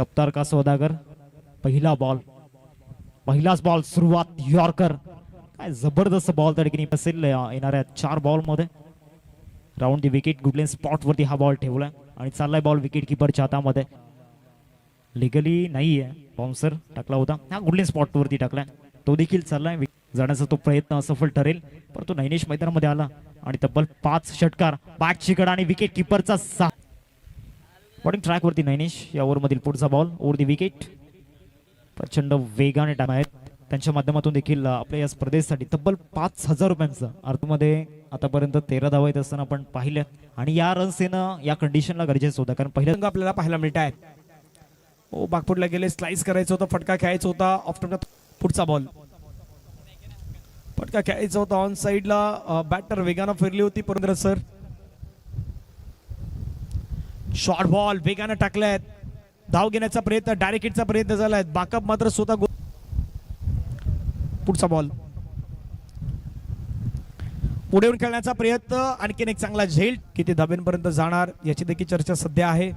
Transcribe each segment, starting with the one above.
रफ्तार का सौदागर पहिला बॉल पहिलाच बॉल सुरुवात यॉर्कर काय जबरदस्त बॉल त्या ठिकाणी असेल येणाऱ्या 4 बॉल मध्ये राऊंड दी विकेट गुडलेन स्पॉट वरती हा बॉल ठेवलाय आणि चाललाय बॉल विकेट किपरच्या हातामध्ये लिगली नाहीये बाउन्सर टाकला होता हा गुडलेन स्पॉट वरती टाकलाय तो देखील चाललाय जाण्याचा तो प्रयत्न असफल ठरेल परंतु नैनेश मैदानामध्ये आला आणि तब्बल 5 षटकार बॅटची कड आणि विकेट किपरचा 6 बॉलिंग ट्रॅक वरती नैनेश या ओव्हर मधील पुढचा बॉल ओव्हर दी विकेट प्रचंड वेगाने टाइम आहेत त्यांच्या माध्यमातून देखील आपल्या या स्पर्धेसाठी तब्बल 5,000 रुपयांचं अर्थमध्ये आतापर्यंत 13 धावा येत असताना आपण पाहिल्या आणि या रन्स येणं या कंडिशनला गरजेचं होतं कारण पहिल्या आपल्याला पाहायला मिळत आहे ओ बागपुटला गेले स्लाइस करायचं होतं फटका खेळायचा होता ऑफ्टर पुढचा बॉल फटका खेळायचा होता ऑन साइडला बॅटर वेगानं फिरली होती परंतु सर शॉर्ट बॉल वेगानं टाकल्यात धाव घेण्याचा प्रयत्न डायरेक्ट हिटचा प्रयत्न झालाय बाकअप मात्र स्वतः पुढचा बॉल पुढे येऊन खेळण्याचा प्रयत्न आणखीन एक चांगला झेल किती धाब्यांपर्यंत जाणार याची देखील चर्चा सध्या आहे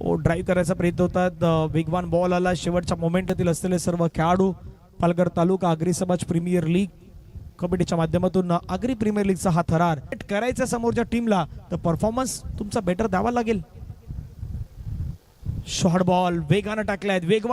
ओ ड्राईव्ह करायचा प्रयत्न होतात वेगवान बॉल आला शेवटच्या मोमेंटातील असलेले सर्व खेळाडू पालघर तालुका आगरी समाज प्रीमियर लीग कमिटीच्या माध्यमातून आगरी प्रीमियर लीगचा हा थरार करायचा समोरच्या टीमला तर परफॉर्मन्स तुमचा बेटर द्यावा लागेल शॉर्ट बॉल वेगानं टाकलाय वेगवान